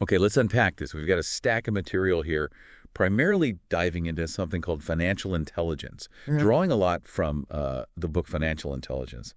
Okay, let's unpack this. We've got a stack of material here, primarily diving into something called financial intelligence, drawing a lot from the book Financial Intelligence,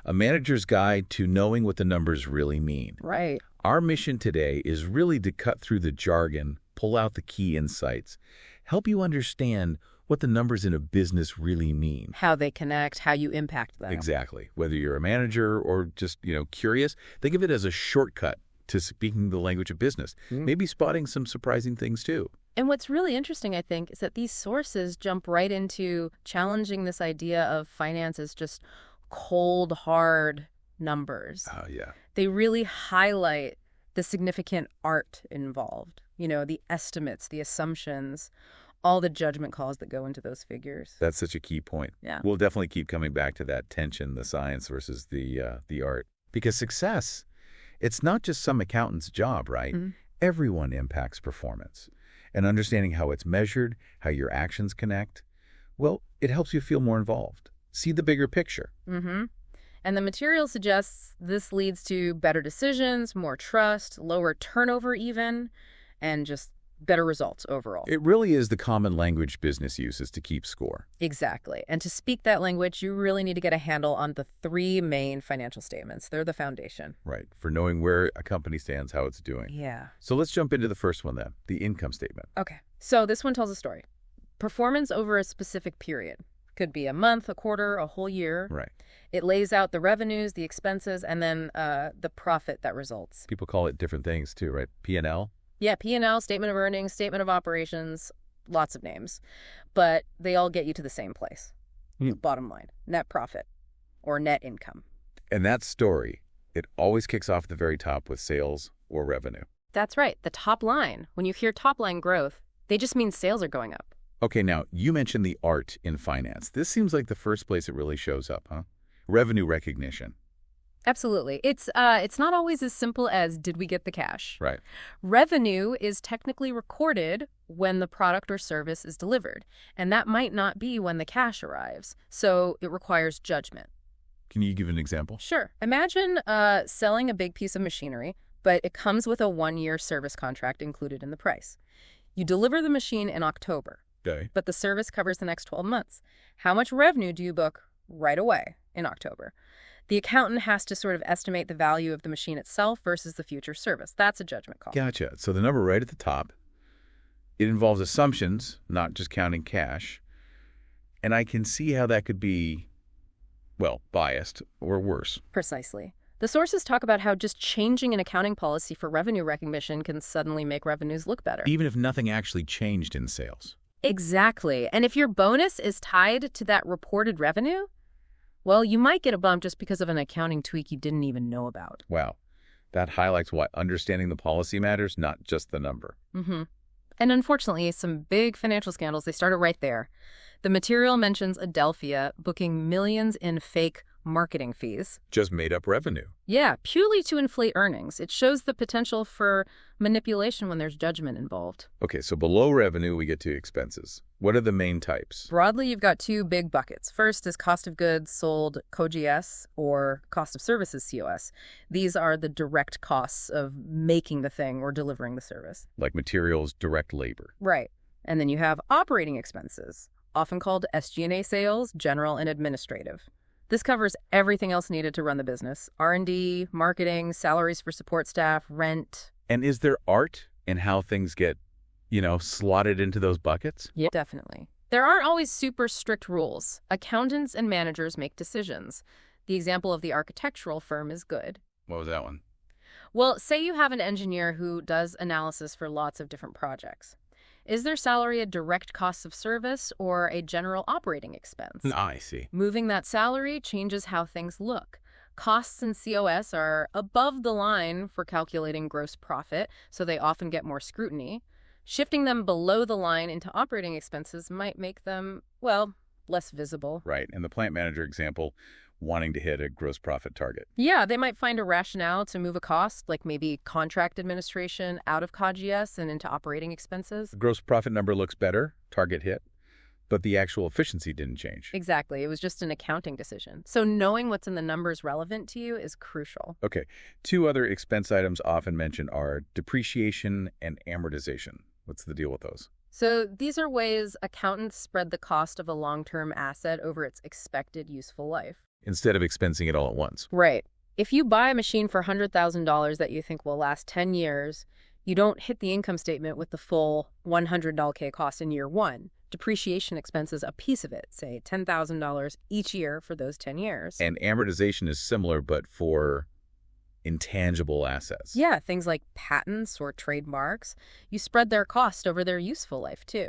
a manager's guide to knowing what the numbers really mean. Right. Our mission today is really to cut through the jargon, pull out the key insights, help you understand what the numbers in a business really mean. How they connect, how you impact them. Exactly. Whether you're a manager or just, curious, think of it as a shortcut to speaking the language of business, maybe spotting some surprising things too. And what's really interesting, I think, is that these sources jump right into challenging this idea of finance as just cold, hard numbers. Oh, yeah. They really highlight the significant art involved, the estimates, the assumptions, all the judgment calls that go into those figures. That's such a key point. Yeah. We'll definitely keep coming back to that tension, the science versus the art. Because success, it's not just some accountant's job, right? Everyone impacts performance. And understanding how it's measured, how your actions connect, well, it helps you feel more involved. See the bigger picture. And the material suggests this leads to better decisions, more trust, lower turnover even, and just better results overall. It really is the common language business uses to keep score. Exactly. And to speak that language, you really need to get a handle on the three main financial statements. They're the foundation. Right. For knowing where a company stands, how it's doing. Yeah. So let's jump into the first one then, the income statement. Okay. So this one tells a story. Performance over a specific period. Could be a month, a quarter, a whole year. Right. It lays out the revenues, the expenses, and then the profit that results. People call it different things too, right? P&L? Yeah, P&L, statement of earnings, statement of operations, lots of names. But they all get you to the same place. Bottom line, net profit or net income. And that story, it always kicks off at the very top with sales or revenue. That's right, the top line. When you hear top line growth, they just mean sales are going up. Okay, now, you mentioned the art in finance. This seems like the first place it really shows up, huh? Revenue recognition. Absolutely. It's not always as simple as did we get the cash. Right. Revenue is technically recorded when the product or service is delivered, and that might not be when the cash arrives. So it requires judgment. Can you give an example? Sure. Imagine selling a big piece of machinery, but it comes with a 1-year service contract included in the price. You deliver the machine in October, Okay. but the service covers the next 12 months. How much revenue do you book right away in October? The accountant has to sort of estimate the value of the machine itself versus the future service. That's a judgment call. Gotcha. So the number right at the top, it involves assumptions, not just counting cash. And I can see how that could be, well, biased or worse. Precisely. The sources talk about how just changing an accounting policy for revenue recognition can suddenly make revenues look better. Even if nothing actually changed in sales. Exactly. And if your bonus is tied to that reported revenue, well, you might get a bump just because of an accounting tweak you didn't even know about. Wow. That highlights why understanding the policy matters, not just the number. And unfortunately, some big financial scandals, they started right there. The material mentions Adelphia booking millions in fake marketing fees. Just made up revenue. Yeah, purely to inflate earnings. It shows the potential for manipulation when there's judgment involved. Okay, so below revenue, we get to expenses. What are the main types? Broadly, you've got two big buckets. First is cost of goods sold, COGS, or cost of services, COS. These are the direct costs of making the thing or delivering the service. Like materials, direct labor. Right. And then you have operating expenses, often called SG&A sales, general and administrative. This covers everything else needed to run the business. R&D, marketing, salaries for support staff, rent. And is there art in how things get, slotted into those buckets? Yeah, definitely. There aren't always super strict rules. Accountants and managers make decisions. The example of the architectural firm is good. What was that one? Well, say you have an engineer who does analysis for lots of different projects. Is their salary a direct cost of service or a general operating expense? I see. Moving that salary changes how things look. Costs in COS are above the line for calculating gross profit, so they often get more scrutiny. Shifting them below the line into operating expenses might make them, well, less visible. Right. And the plant manager example, wanting to hit a gross profit target. Yeah, they might find a rationale to move a cost, like maybe contract administration, out of COGS and into operating expenses. The gross profit number looks better, target hit. But the actual efficiency didn't change. Exactly. It was just an accounting decision. So knowing what's in the numbers relevant to you is crucial. Okay. Two other expense items often mentioned are depreciation and amortization. What's the deal with those? So these are ways accountants spread the cost of a long-term asset over its expected useful life. Instead of expensing it all at once. Right. If you buy a machine for $100,000 that you think will last 10 years, you don't hit the income statement with the full $100K cost in year one. Depreciation expense is a piece of it, say $10,000 each year for those 10 years. And amortization is similar, but for intangible assets. Yeah, things like patents or trademarks. You spread their cost over their useful life, too.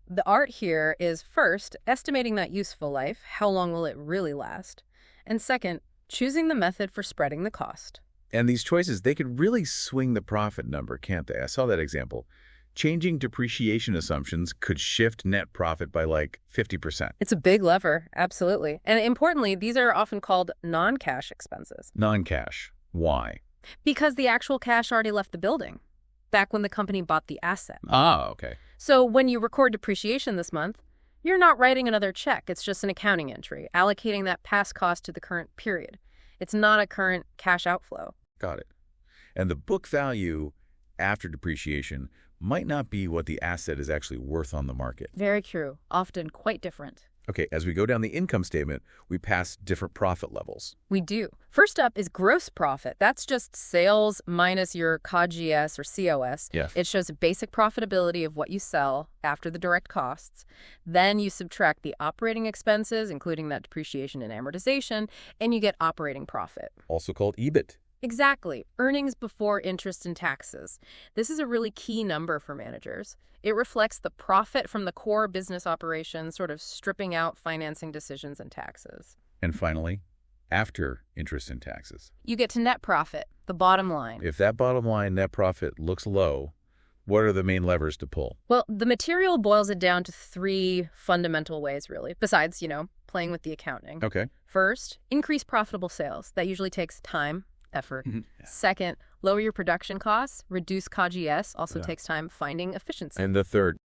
The art here is, first, estimating that useful life, how long will it really last? And second, choosing the method for spreading the cost. And these choices, they could really swing the profit number, can't they? I saw that example. Changing depreciation assumptions could shift net profit by like 50%. It's a big lever, absolutely. And importantly, these are often called non-cash expenses. Non-cash. Why? Because the actual cash already left the building, back when the company bought the asset. Ah, okay. So when you record depreciation this month, you're not writing another check. It's just an accounting entry, allocating that past cost to the current period. It's not a current cash outflow. Got it. And the book value after depreciation might not be what the asset is actually worth on the market. Very true. Often quite different. Okay, as we go down the income statement, we pass different profit levels. We do. First up is gross profit. That's just sales minus your COGS or COS. Yes. It shows a basic profitability of what you sell after the direct costs. Then you subtract the operating expenses, including that depreciation and amortization, and you get operating profit. Also called EBIT. Exactly. Earnings before interest and taxes. This is a really key number for managers. It reflects the profit from the core business operation, sort of stripping out financing decisions and taxes. And finally, after interest and taxes. You get to net profit, the bottom line. If that bottom line net profit looks low, what are the main levers to pull? Well, the material boils it down to three fundamental ways, really, besides, playing with the accounting. Okay. First, increase profitable sales. That usually takes time, effort. Yeah. Second, lower your production costs, reduce COGS, also takes time, finding efficiency. And the third,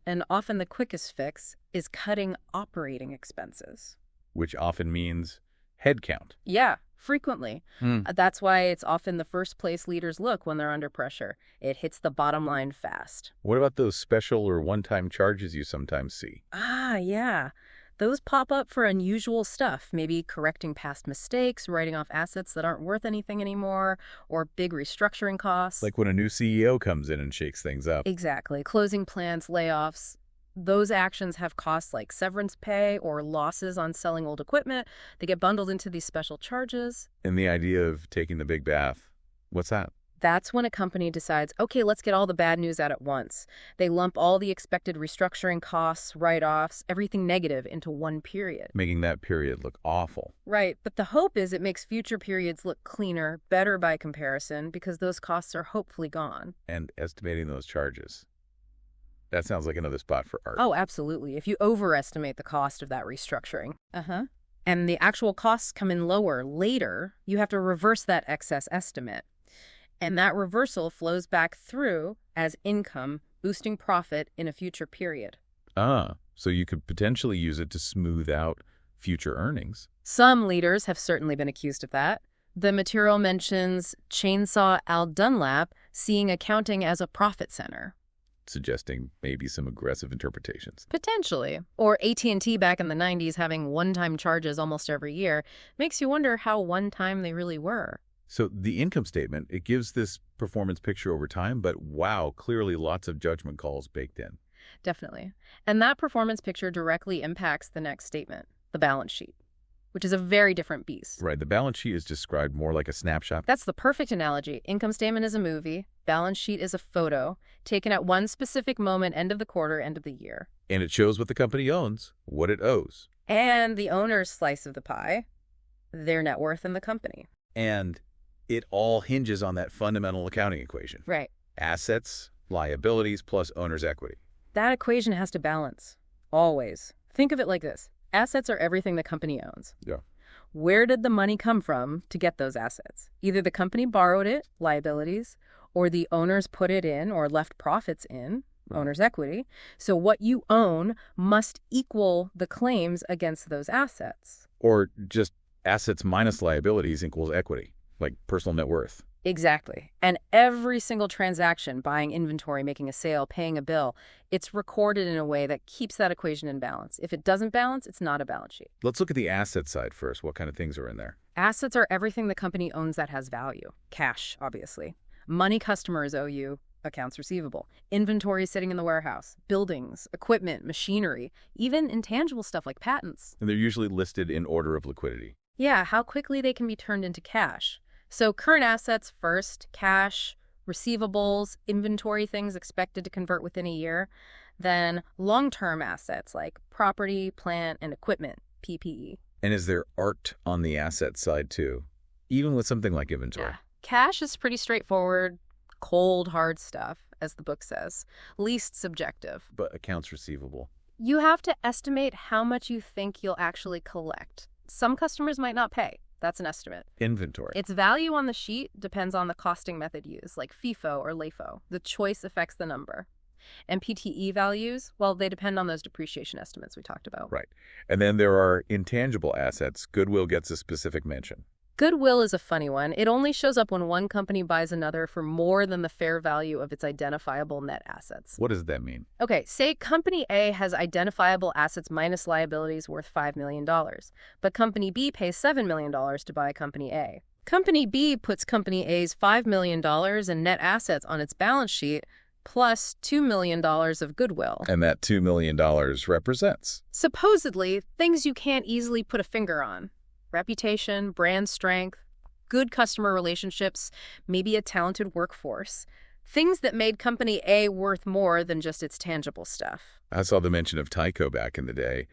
And often the quickest fix, is cutting operating expenses. which often means headcount. Yeah, frequently. That's why it's often the first place leaders look when they're under pressure. It hits the bottom line fast. What about those special or one-time charges you sometimes see? Ah, yeah. Those pop up for unusual stuff, maybe correcting past mistakes, writing off assets that aren't worth anything anymore, or big restructuring costs. Like when a new CEO comes in and shakes things up. Exactly. Closing plants, layoffs. Those actions have costs like severance pay or losses on selling old equipment. They get bundled into these special charges. And the idea of taking the big bath, what's that? That's when a company decides, okay, let's get all the bad news out at once. They lump all the expected restructuring costs, write-offs, everything negative into one period. Making that period look awful. Right, but the hope is it makes future periods look cleaner, better by comparison, because those costs are hopefully gone. And estimating those charges. That sounds like another spot for art. Oh, absolutely. If you overestimate the cost of that restructuring. And the actual costs come in lower later, you have to reverse that excess estimate. And that reversal flows back through as income, boosting profit in a future period. Ah, so you could potentially use it to smooth out future earnings. Some leaders have certainly been accused of that. The material mentions Chainsaw Al Dunlap seeing accounting as a profit center. Suggesting maybe some aggressive interpretations. Potentially. Or AT&T back in the 90s having one-time charges almost every year. Makes you wonder how one-time they really were. So the income statement, it gives this performance picture over time, but wow, clearly lots of judgment calls baked in. Definitely. And that performance picture directly impacts the next statement, the balance sheet, which is a very different beast. Right, the balance sheet is described more like a snapshot. That's the perfect analogy. Income statement is a movie. Balance sheet is a photo taken at one specific moment, end of the quarter, end of the year. And it shows what the company owns, what it owes. And the owner's slice of the pie, their net worth in the company. And it all hinges on that fundamental accounting equation. Right. Assets, liabilities, plus owner's equity. That equation has to balance. Always. Think of it like this. Assets are everything the company owns. Yeah. Where did the money come from to get those assets? Either the company borrowed it, liabilities, or the owners put it in or left profits in, owner's equity. So what you own must equal the claims against those assets. Or just assets minus liabilities equals equity, like personal net worth. Exactly. And every single transaction, buying inventory, making a sale, paying a bill, it's recorded in a way that keeps that equation in balance. If it doesn't balance, it's not a balance sheet. Let's look at the asset side first. What kind of things are in there? Assets are everything the company owns that has value. Cash, obviously. Money customers owe you, accounts receivable. Inventory sitting in the warehouse. Buildings, equipment, machinery, even intangible stuff like patents. And they're usually listed in order of liquidity. Yeah, how quickly they can be turned into cash. So current assets first, cash, receivables, inventory things expected to convert within a year. Then long-term assets like property, plant, and equipment, PPE. And is there art on the asset side too? Even with something like inventory? Yeah. Cash is pretty straightforward, cold, hard stuff, as the book says. Least subjective. But accounts receivable? You have to estimate how much you think you'll actually collect. Some customers might not pay. That's an estimate. Inventory? Its value on the sheet depends on the costing method used, like FIFO or LIFO. The choice affects the number. And PTE values, well, they depend on those depreciation estimates we talked about. Right. And then there are intangible assets. Goodwill gets a specific mention. Goodwill is a funny one. It only shows up when one company buys another for more than the fair value of its identifiable net assets. What does that mean? Okay, say Company A has identifiable assets minus liabilities worth $5 million, but Company B pays $7 million to buy Company A. Company B puts Company A's $5 million in net assets on its balance sheet, plus $2 million of goodwill. And that $2 million represents? Supposedly, things you can't easily put a finger on. Reputation, brand strength, good customer relationships, maybe a talented workforce. Things that made Company A worth more than just its tangible stuff. I saw the mention of Tyco back in the day.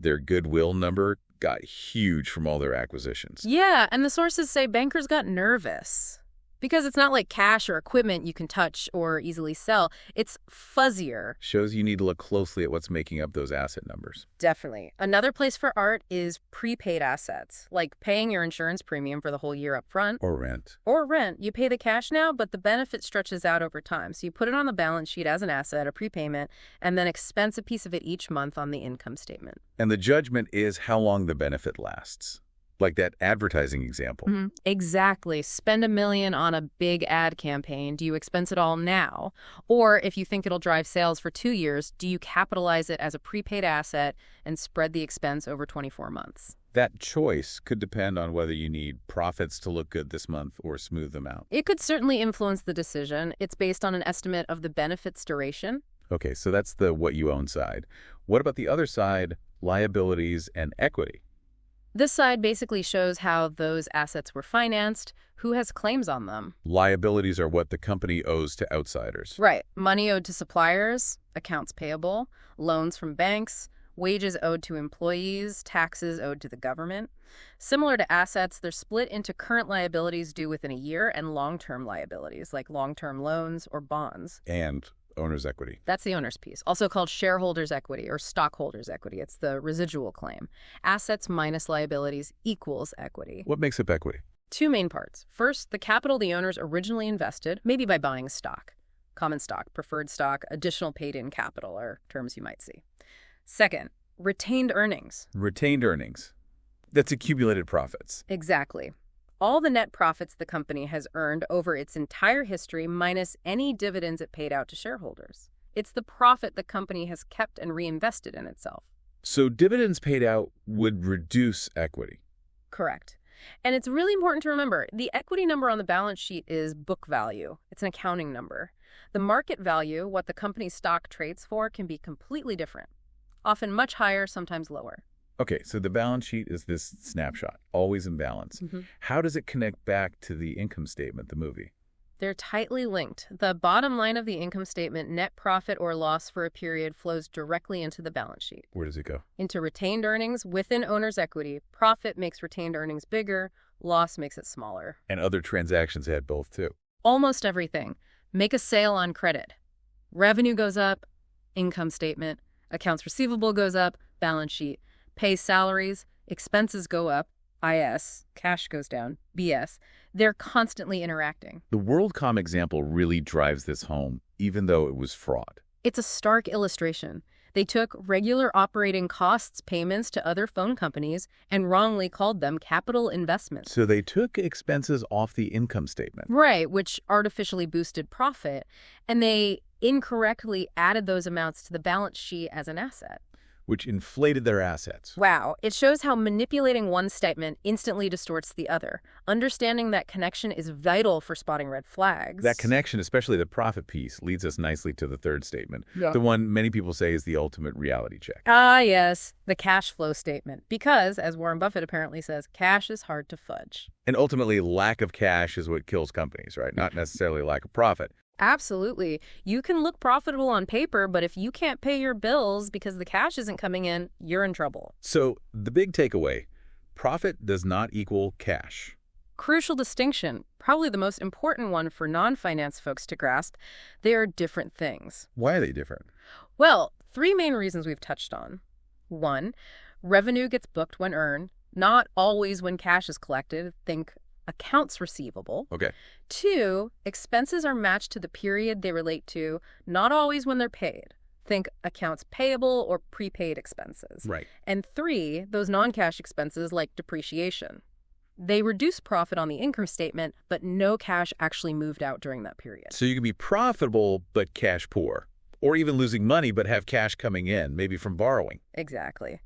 Their goodwill number got huge from all their acquisitions. Yeah, and the sources say bankers got nervous. Because it's not like cash or equipment you can touch or easily sell. It's fuzzier. Shows you need to look closely at what's making up those asset numbers. Definitely. Another place for art is prepaid assets, like paying your insurance premium for the whole year up front. Or rent. Or rent. You pay the cash now, but the benefit stretches out over time. So you put it on the balance sheet as an asset, a prepayment, and then expense a piece of it each month on the income statement. And the judgment is how long the benefit lasts. Like that advertising example. Mm-hmm. Exactly. Spend $1 million on a big ad campaign. Do you expense it all now? Or if you think it'll drive sales for 2 years, do you capitalize it as a prepaid asset and spread the expense over 24 months? That choice could depend on whether you need profits to look good this month or smooth them out. It could certainly influence the decision. It's based on an estimate of the benefit's duration. Okay, so that's the what you own side. What about the other side, liabilities and equity? This side basically shows how those assets were financed, who has claims on them. Liabilities are what the company owes to outsiders. Right. Money owed to suppliers, accounts payable, loans from banks, wages owed to employees, taxes owed to the government. Similar to assets, they're split into current liabilities due within a year and long-term liabilities, like long-term loans or bonds. And owner's equity. That's the owner's piece, also called shareholder's equity or stockholder's equity. It's the residual claim. Assets minus liabilities equals equity. What makes up equity? 2 main parts. First, the capital the owners originally invested, maybe by buying stock. Common stock, preferred stock, additional paid-in capital are terms you might see. Second, retained earnings. Retained earnings. That's accumulated profits. Exactly. All the net profits the company has earned over its entire history minus any dividends it paid out to shareholders. It's the profit the company has kept and reinvested in itself. So dividends paid out would reduce equity. Correct. And it's really important to remember, the equity number on the balance sheet is book value. It's an accounting number. The market value, what the company's stock trades for, can be completely different. Often much higher, sometimes lower. Okay, so the balance sheet is this snapshot, always in balance. Mm-hmm. How does it connect back to the income statement, the movie? They're tightly linked. The bottom line of the income statement, net profit or loss for a period, flows directly into the balance sheet. Where does it go? Into retained earnings within owner's equity. Profit makes retained earnings bigger, loss makes it smaller. And other transactions add both, too. Almost everything. Make a sale on credit. Revenue goes up, income statement. Accounts receivable goes up, balance sheet. Pay salaries, expenses go up, IS, cash goes down, BS. They're constantly interacting. The WorldCom example really drives this home, even though it was fraud. It's a stark illustration. They took regular operating costs payments to other phone companies and wrongly called them capital investments. So they took expenses off the income statement. Right, which artificially boosted profit, and they incorrectly added those amounts to the balance sheet as an asset. Which inflated their assets. Wow, it shows how manipulating one statement instantly distorts the other. Understanding that connection is vital for spotting red flags. That connection, especially the profit piece, leads us nicely to the third statement, Yeah. the one many people say is the ultimate reality check. Ah, yes, the cash flow statement. Because, as Warren Buffett apparently says, cash is hard to fudge. And ultimately, lack of cash is what kills companies, right? Not necessarily lack of profit. Absolutely. You can look profitable on paper, but if you can't pay your bills because the cash isn't coming in, you're in trouble. So the big takeaway, profit does not equal cash. Crucial distinction, probably the most important one for non-finance folks to grasp. They are different things. Why are they different? Well, three main reasons we've touched on. One, revenue gets booked when earned, not always when cash is collected. Think accounts receivable. Okay. Two, expenses are matched to the period they relate to, not always when they're paid. Think accounts payable or prepaid expenses. Right. And three, those non-cash expenses like depreciation. They reduce profit on the income statement, but no cash actually moved out during that period. So you can be profitable but cash poor, or even losing money but have cash coming in, maybe from borrowing. Exactly.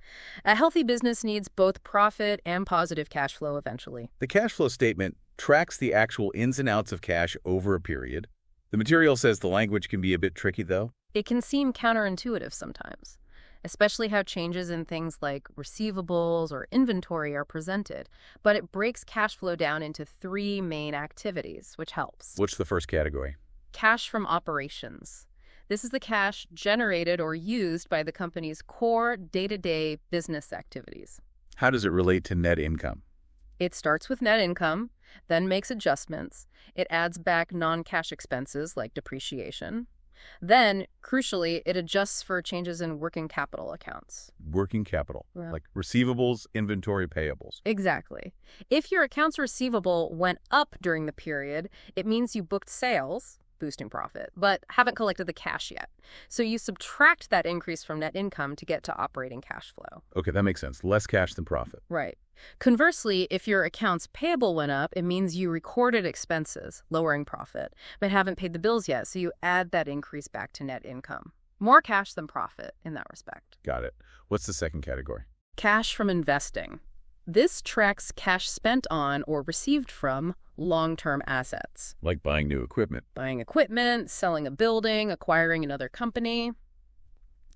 A healthy business needs both profit and positive cash flow eventually. The cash flow statement tracks the actual ins and outs of cash over a period. The material says the language can be a bit tricky, though. It can seem counterintuitive sometimes, especially how changes in things like receivables or inventory are presented. But it breaks cash flow down into three main activities, which helps. What's the first category? Cash from operations. This is the cash generated or used by the company's core day-to-day business activities. How does it relate to net income? It starts with net income, then makes adjustments. It adds back non-cash expenses like depreciation. Then, crucially, it adjusts for changes in working capital accounts. Working capital, Yeah. like receivables, inventory, payables. Exactly. If your accounts receivable went up during the period, it means you booked sales, boosting profit, but haven't collected the cash yet. So you subtract that increase from net income to get to operating cash flow. Okay, that makes sense. Less cash than profit. Right. Conversely, if your accounts payable went up, it means you recorded expenses, lowering profit, but haven't paid the bills yet, so you add that increase back to net income. More cash than profit in that respect. Got it. What's the second category? Cash from investing. This tracks cash spent on or received from long-term assets. Like buying new equipment. Buying equipment, selling a building, acquiring another company.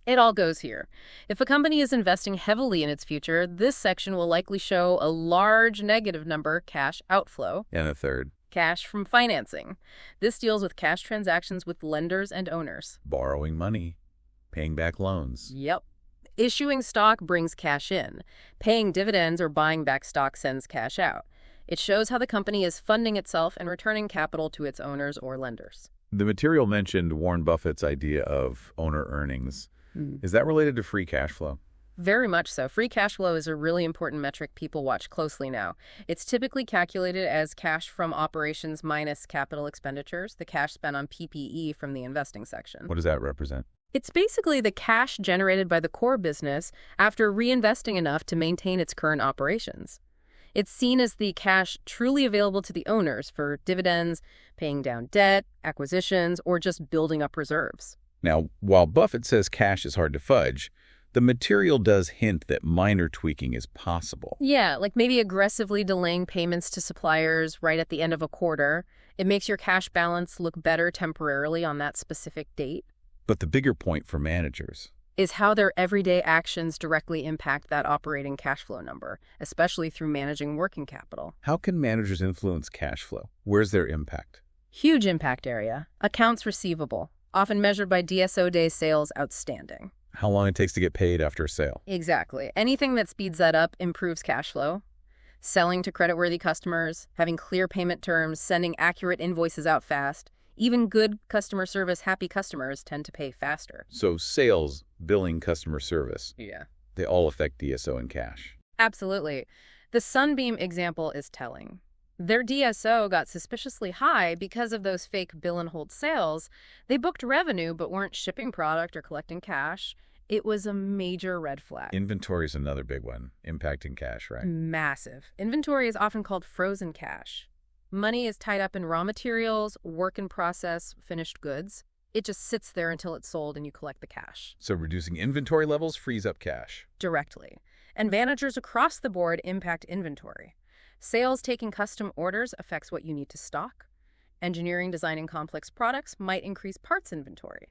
It all goes here. If a company is investing heavily in its future, this section will likely show a large negative number, cash outflow. And a third. Cash from financing. This deals with cash transactions with lenders and owners. Borrowing money. Paying back loans. Yep. Issuing stock brings cash in. Paying dividends or buying back stock sends cash out. It shows how the company is funding itself and returning capital to its owners or lenders. The material mentioned Warren Buffett's idea of owner earnings. Is that related to free cash flow? Very much so. Free cash flow is a really important metric people watch closely now. It's typically calculated as cash from operations minus capital expenditures, the cash spent on PPE from the investing section. What does that represent? It's basically the cash generated by the core business after reinvesting enough to maintain its current operations. It's seen as the cash truly available to the owners for dividends, paying down debt, acquisitions, or just building up reserves. Now, while Buffett says cash is hard to fudge, the material does hint that minor tweaking is possible. Yeah, like maybe aggressively delaying payments to suppliers right at the end of a quarter. It makes your cash balance look better temporarily on that specific date. But the bigger point for managers Is how their everyday actions directly impact that operating cash flow number, especially through managing working capital. how can managers influence cash flow? Where's their impact? Huge impact area. Accounts receivable, often measured by DSO days sales outstanding. How long it takes to get paid after a sale? Exactly. Anything that speeds that up improves cash flow. Selling to creditworthy customers, having clear payment terms, sending accurate invoices out fast. Even good customer service happy customers tend to pay faster. So sales, billing, customer service, Yeah. they all affect DSO and cash. Absolutely. The Sunbeam example is telling. Their DSO got suspiciously high because of those fake bill and hold sales. They booked revenue but weren't shipping product or collecting cash. It was a major red flag. Inventory is another big one, impacting cash, right? Massive. Inventory is often called frozen cash. Money is tied up in raw materials, work in process, finished goods. It just sits there until it's sold and you collect the cash. So reducing inventory levels frees up cash. Directly. And managers across the board impact inventory. Sales taking custom orders affects what you need to stock. Engineering designing complex products might increase parts inventory.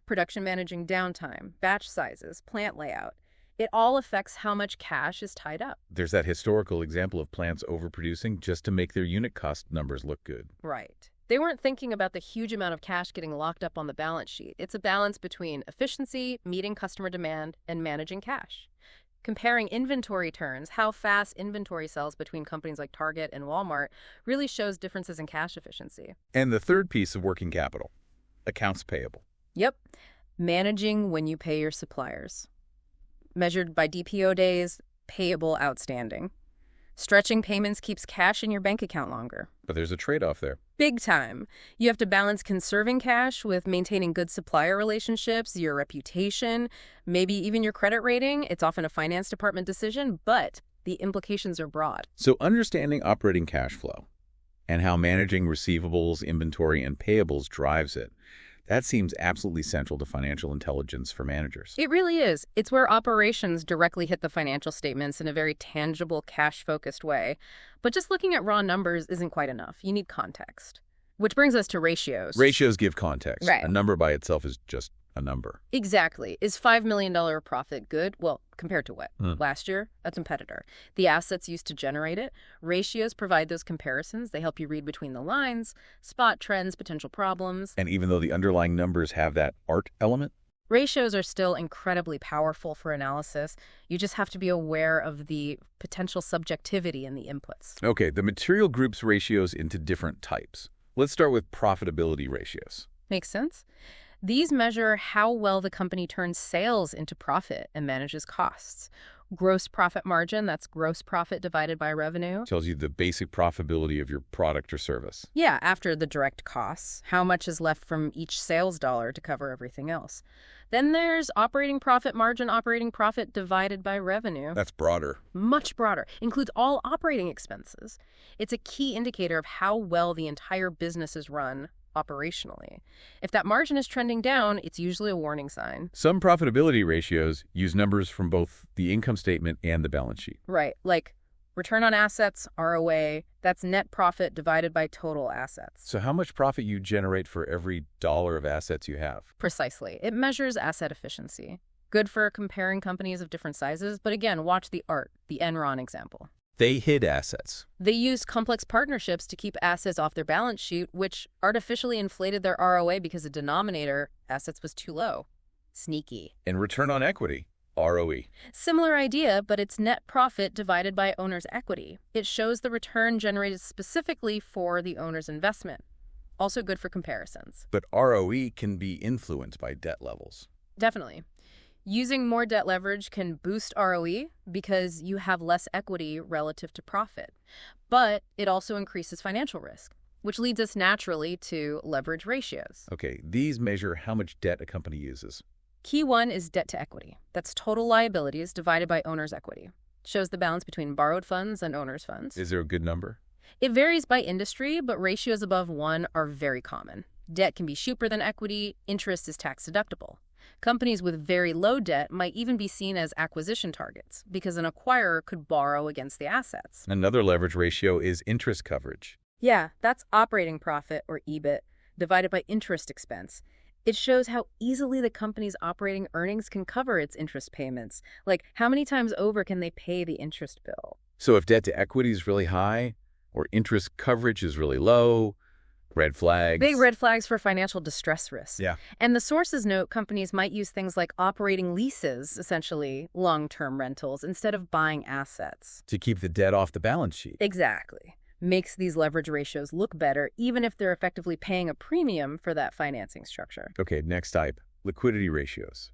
Production managing downtime, batch sizes, plant layout. It all affects how much cash is tied up. There's that historical example of plants overproducing just to make their unit cost numbers look good. Right. They weren't thinking about the huge amount of cash getting locked up on the balance sheet. It's a balance between efficiency, meeting customer demand, and managing cash. Comparing inventory turns, how fast inventory sells between companies like Target and Walmart, really shows differences in cash efficiency. And the third piece of working capital, accounts payable. Yep. Managing when you pay your suppliers. Measured by DPO days, payable outstanding. Stretching payments keeps cash in your bank account longer. But there's a trade-off there. Big time. You have to balance conserving cash with maintaining good supplier relationships, your reputation, maybe even your credit rating. It's often a finance department decision, but the implications are broad. So understanding operating cash flow and how managing receivables, inventory, and payables drives it, that seems absolutely central to financial intelligence for managers. It really is. It's where operations directly hit the financial statements in a very tangible, cash-focused way. But just looking at raw numbers isn't quite enough. You need context. Which brings us to ratios. Ratios give context. Right. A number by itself is just a number. Exactly. Is $5 million profit good? Well, compared to what? Last year? A competitor. The assets used to generate it. Ratios provide those comparisons. They help you read between the lines, spot trends, potential problems. And even though the underlying numbers have that art element, ratios are still incredibly powerful for analysis. You just have to be aware of the potential subjectivity in the inputs. Okay, the material groups ratios into different types. Let's start with profitability ratios. Makes sense? These measure how well the company turns sales into profit and manages costs. Gross profit margin, that's gross profit divided by revenue. Tells you the basic profitability of your product or service. Yeah, after the direct costs, how much is left from each sales dollar to cover everything else. Then there's operating profit margin, operating profit divided by revenue. That's broader. Much broader. Includes all operating expenses. It's a key indicator of how well the entire business is run operationally. If that margin is trending down, it's usually a warning sign. Some profitability ratios use numbers from both the income statement and the balance sheet. Right, like return on assets, ROA, that's net profit divided by total assets. So how much profit you generate for every dollar of assets you have? Precisely. It measures asset efficiency. Good for comparing companies of different sizes, but again, watch the ART, the Enron example. They hid assets. They used complex partnerships to keep assets off their balance sheet, which artificially inflated their ROA because the denominator, assets, was too low. Sneaky. And return on equity, ROE. Similar idea, but it's net profit divided by owner's equity. It shows the return generated specifically for the owner's investment. Also good for comparisons. But ROE can be influenced by debt levels. Definitely. Using more debt leverage can boost ROE because you have less equity relative to profit. But it also increases financial risk, which leads us naturally to leverage ratios. Okay, these measure how much debt a company uses. Key one is debt to equity. That's total liabilities divided by owner's equity. Shows the balance between borrowed funds and owner's funds. Is there a good number? It varies by industry, but ratios above 1 are very common. Debt can be cheaper than equity. Interest is tax deductible. Companies with very low debt might even be seen as acquisition targets because an acquirer could borrow against the assets. Another leverage ratio is interest coverage. Yeah, that's operating profit, or EBIT, divided by interest expense. It shows how easily the company's operating earnings can cover its interest payments. Like, how many times over can they pay the interest bill? So if debt to equity is really high, or interest coverage is really low, red flags. Big red flags for financial distress risk. Yeah. And the sources note companies might use things like operating leases, essentially long-term rentals, instead of buying assets. To keep the debt off the balance sheet. Exactly. Makes these leverage ratios look better, even if they're effectively paying a premium for that financing structure. Okay, next type, liquidity ratios.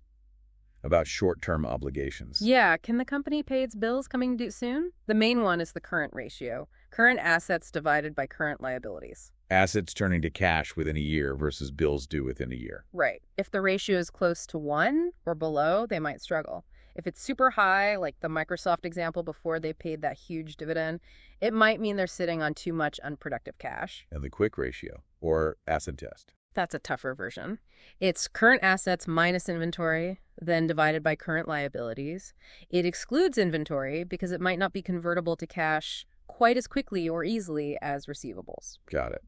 About short-term obligations. Yeah, can the company pay its bills coming due soon? The main one is the current ratio. Current assets divided by current liabilities. Assets turning to cash within a year versus bills due within a year. Right. If the ratio is close to 1 or below, they might struggle. If it's super high, like the Microsoft example before they paid that huge dividend, it might mean they're sitting on too much unproductive cash. And the quick ratio, or acid test. That's a tougher version. It's current assets minus inventory, then divided by current liabilities. It excludes inventory because it might not be convertible to cash quite as quickly or easily as receivables. Got it.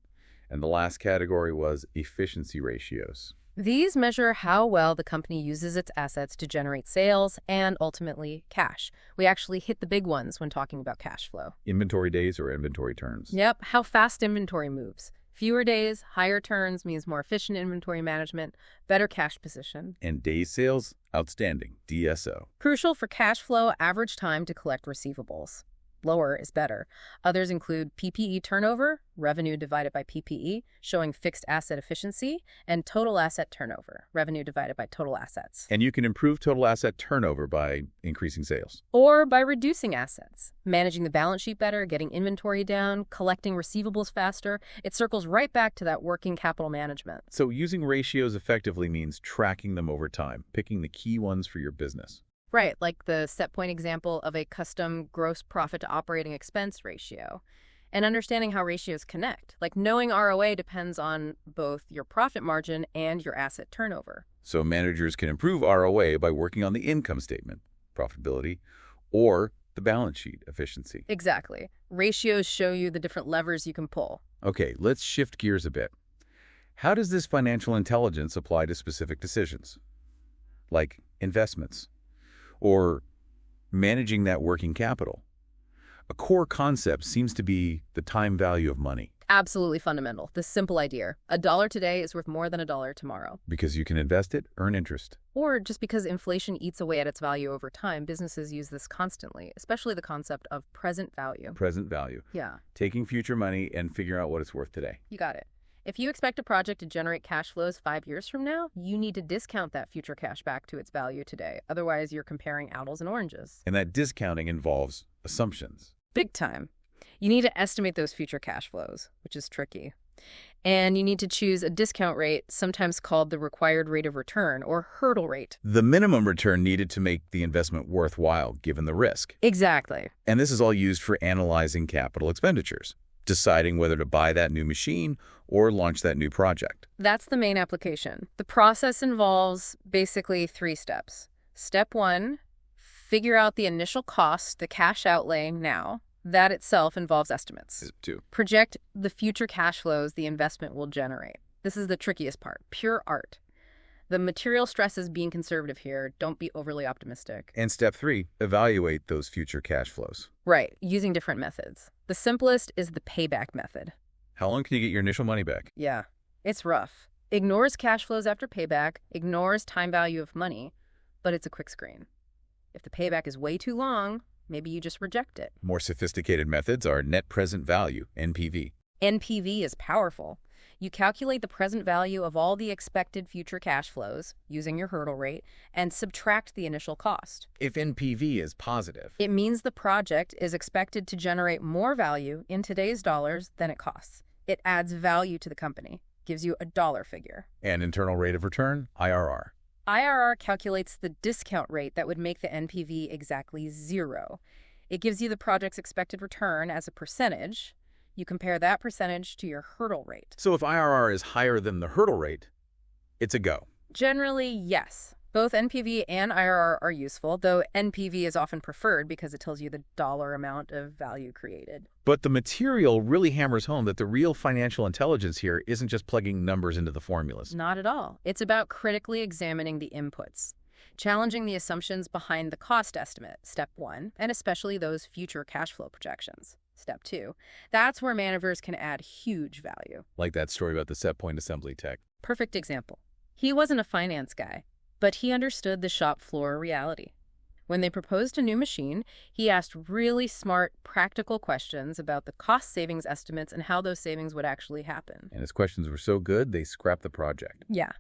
And the last category was efficiency ratios. These measure how well the company uses its assets to generate sales and ultimately cash. We actually hit the big ones when talking about cash flow. Inventory days or inventory turns. Yep, how fast inventory moves. Fewer days, higher turns means more efficient inventory management, better cash position. And days sales, outstanding, DSO. Crucial for cash flow, average time to collect receivables. Lower is better. Others include PPE turnover, revenue divided by PPE, showing fixed asset efficiency, and total asset turnover, revenue divided by total assets. And you can improve total asset turnover by increasing sales. Or by reducing assets, managing the balance sheet better, getting inventory down, collecting receivables faster. It circles right back to that working capital management. So using ratios effectively means tracking them over time, picking the key ones for your business. Right, like the set point example of a custom gross profit to operating expense ratio. And understanding how ratios connect, like knowing ROA depends on both your profit margin and your asset turnover. So managers can improve ROA by working on the income statement, profitability, or the balance sheet efficiency. Exactly. Ratios show you the different levers you can pull. Okay, let's shift gears a bit. How does this financial intelligence apply to specific decisions, like investments? Or managing that working capital? A core concept seems to be the time value of money. Absolutely fundamental. The simple idea. $1 today is worth more than $1 tomorrow. Because you can invest it, earn interest. Or just because inflation eats away at its value over time, businesses use this constantly, especially the concept of present value. Present value. Yeah. Taking future money and figuring out what it's worth today. You got it. If you expect a project to generate cash flows 5 years from now, you need to discount that future cash back to its value today. Otherwise, you're comparing apples and oranges. And that discounting involves assumptions. Big time. You need to estimate those future cash flows, which is tricky. And you need to choose a discount rate, sometimes called the required rate of return or hurdle rate. The minimum return needed to make the investment worthwhile given the risk. Exactly. And this is all used for analyzing capital expenditures, deciding whether to buy that new machine or launch that new project. That's the main application. The process involves basically 3 steps. Step 1, figure out the initial cost, the cash outlay now. That itself involves estimates. 2. Project the future cash flows the investment will generate. This is the trickiest part, pure art. The material stress is being conservative here. Don't be overly optimistic. And step 3, evaluate those future cash flows. Right, using different methods. The simplest is the payback method. How long can you get your initial money back? Yeah, it's rough. Ignores cash flows after payback, ignores time value of money, but it's a quick screen. If the payback is way too long, maybe you just reject it. More sophisticated methods are net present value, NPV. NPV is powerful. You calculate the present value of all the expected future cash flows using your hurdle rate and subtract the initial cost. If NPV is positive. It means the project is expected to generate more value in today's dollars than it costs. It adds value to the company, gives you a dollar figure. And internal rate of return, IRR. IRR calculates the discount rate that would make the NPV exactly 0. It gives you the project's expected return as a percentage. You compare that percentage to your hurdle rate. So if IRR is higher than the hurdle rate, it's a go. Generally, yes. Both NPV and IRR are useful, though NPV is often preferred because it tells you the dollar amount of value created. But the material really hammers home that the real financial intelligence here isn't just plugging numbers into the formulas. Not at all. It's about critically examining the inputs, challenging the assumptions behind the cost estimate, step 1, and especially those future cash flow projections, step 2. That's where managers can add huge value. Like that story about the set point assembly tech. Perfect example. He wasn't a finance guy, but he understood the shop floor reality. When they proposed a new machine, he asked really smart, practical questions about the cost savings estimates and how those savings would actually happen. And his questions were so good, they scrapped the project. Yeah.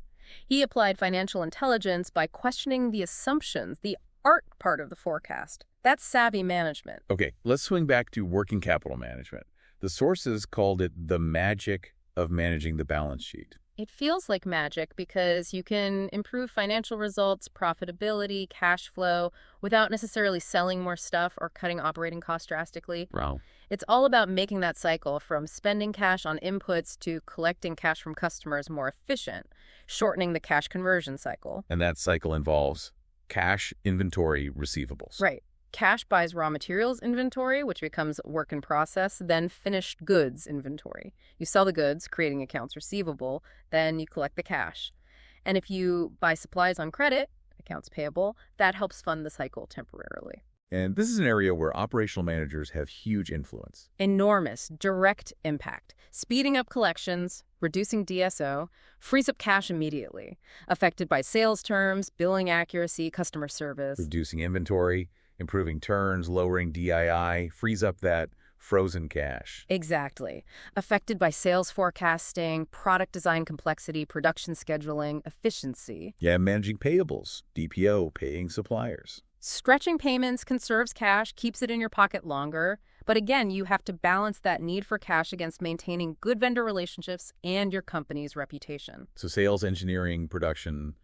He applied financial intelligence by questioning the assumptions, the art part of the forecast. That's savvy management. Okay, let's swing back to working capital management. The sources called it the magic of managing the balance sheet. It feels like magic because you can improve financial results, profitability, cash flow, without necessarily selling more stuff or cutting operating costs drastically. Wow. It's all about making that cycle from spending cash on inputs to collecting cash from customers more efficient, shortening the cash conversion cycle. And that cycle involves cash, inventory, receivables. Right. Cash buys raw materials inventory, which becomes work in process, then finished goods inventory. You sell the goods, creating accounts receivable, then you collect the cash. And if you buy supplies on credit, accounts payable, that helps fund the cycle temporarily. And this is an area where operational managers have huge influence. Enormous, direct impact. Speeding up collections, reducing DSO, frees up cash immediately. Affected by sales terms, billing accuracy, customer service. Reducing inventory, improving turns, lowering DII, frees up that frozen cash. Exactly. Affected by sales forecasting, product design complexity, production scheduling, efficiency. Yeah, managing payables, DPO, paying suppliers. Stretching payments conserves cash, keeps it in your pocket longer. But again, you have to balance that need for cash against maintaining good vendor relationships and your company's reputation. So sales, engineering, production,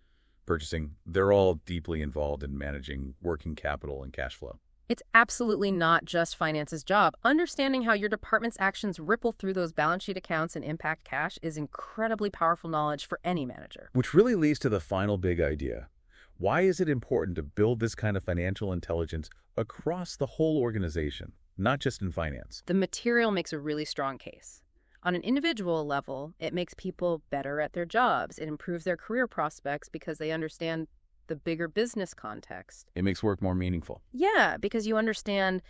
purchasing, they're all deeply involved in managing working capital and cash flow. It's absolutely not just finance's job. Understanding how your department's actions ripple through those balance sheet accounts and impact cash is incredibly powerful knowledge for any manager. Which really leads to the final big idea. Why is it important to build this kind of financial intelligence across the whole organization, not just in finance? The material makes a really strong case. On an individual level, it makes people better at their jobs. It improves their career prospects because they understand the bigger business context. It makes work more meaningful. Yeah, because you understand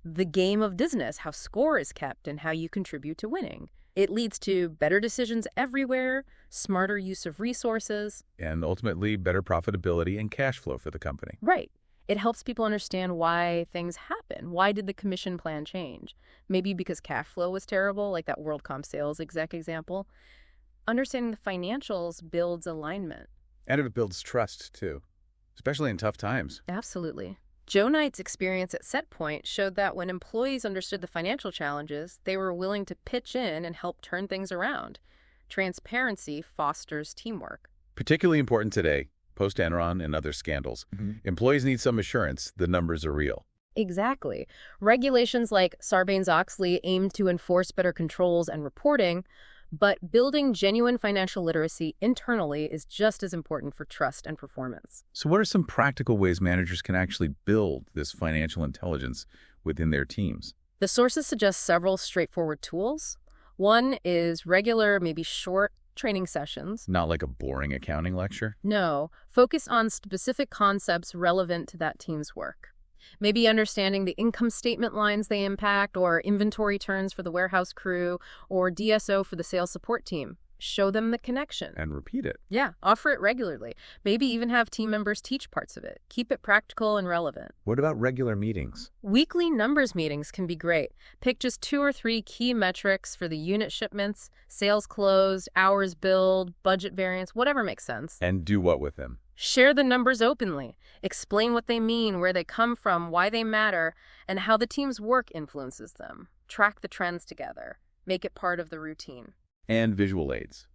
the game of business, how score is kept, and how you contribute to winning. It leads to better decisions everywhere, smarter use of resources. And ultimately, better profitability and cash flow for the company. Right. It helps people understand why things happen. Why did the commission plan change? Maybe because cash flow was terrible, like that WorldCom sales exec example. Understanding the financials builds alignment. And it builds trust, too, especially in tough times. Absolutely. Joe Knight's experience at SetPoint showed that when employees understood the financial challenges, they were willing to pitch in and help turn things around. Transparency fosters teamwork. Particularly important today, post-Enron and other scandals. Employees need some assurance the numbers are real. Exactly. Regulations like Sarbanes-Oxley aim to enforce better controls and reporting, but building genuine financial literacy internally is just as important for trust and performance. So what are some practical ways managers can actually build this financial intelligence within their teams? The sources suggest several straightforward tools. One is regular, maybe short training sessions. Not like a boring accounting lecture? No, focus on specific concepts relevant to that team's work. Maybe understanding the income statement lines they impact, or inventory turns for the warehouse crew, or DSO for the sales support team. Show them the connection. And repeat it. Yeah, offer it regularly. Maybe even have team members teach parts of it. Keep it practical and relevant. What about regular meetings? Weekly numbers meetings can be great. Pick just 2 or 3 key metrics for the unit shipments, sales closed, hours billed, budget variance, whatever makes sense. And do what with them? Share the numbers openly. Explain what they mean, where they come from, why they matter, and how the team's work influences them. Track the trends together. Make it part of the routine. And visual aids.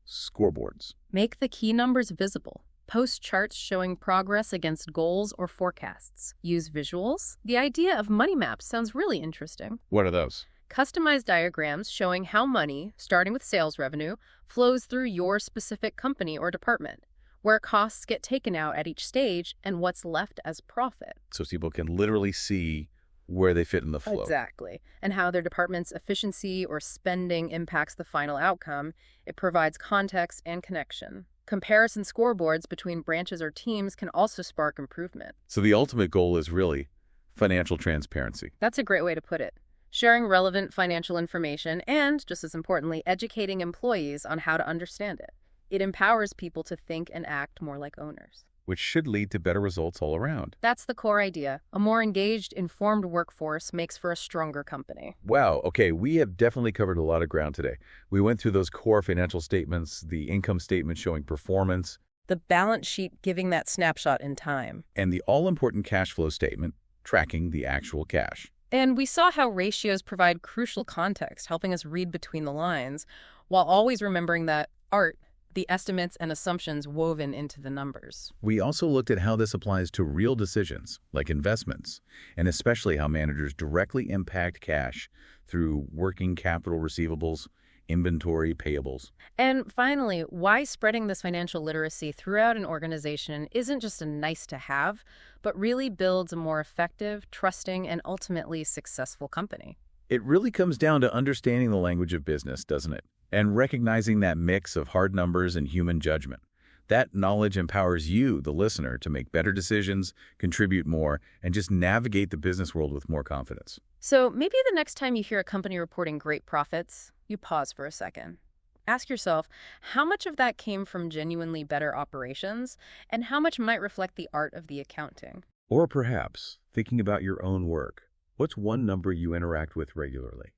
Scoreboards. Make the key numbers visible. Post charts showing progress against goals or forecasts. Use visuals. The idea of money maps sounds really interesting. What are those? Customized diagrams showing how money, starting with sales revenue, flows through your specific company or department, where costs get taken out at each stage and what's left as profit. So people can literally see where they fit in the flow. Exactly. And how their department's efficiency or spending impacts the final outcome. It provides context and connection. Comparison scoreboards between branches or teams can also spark improvement. So the ultimate goal is really financial transparency. That's a great way to put it. Sharing relevant financial information and, just as importantly, educating employees on how to understand it. It empowers people to think and act more like owners. Which should lead to better results all around. That's the core idea. A more engaged, informed workforce makes for a stronger company. Wow, okay, we have definitely covered a lot of ground today. We went through those core financial statements, the income statement showing performance, The balance sheet giving that snapshot in time. and the all-important cash flow statement tracking the actual cash. And we saw how ratios provide crucial context, helping us read between the lines, while always remembering that art, the estimates and assumptions woven into the numbers. We also looked at how this applies to real decisions, like investments, and especially how managers directly impact cash through working capital receivables, inventory, payables. And finally, why spreading this financial literacy throughout an organization isn't just a nice to have, but really builds a more effective, trusting, and ultimately successful company. It really comes down to understanding the language of business, doesn't it? And recognizing that mix of hard numbers and human judgment. That knowledge empowers you, the listener, to make better decisions, contribute more, and just navigate the business world with more confidence. So maybe the next time you hear a company reporting great profits, you pause for a second. Ask yourself, how much of that came from genuinely better operations, and how much might reflect the art of the accounting? Or perhaps, thinking about your own work, what's one number you interact with regularly?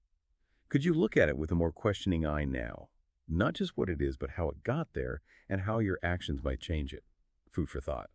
Could you look at it with a more questioning eye now? Not just what it is, but how it got there and how your actions might change it. Food for thought.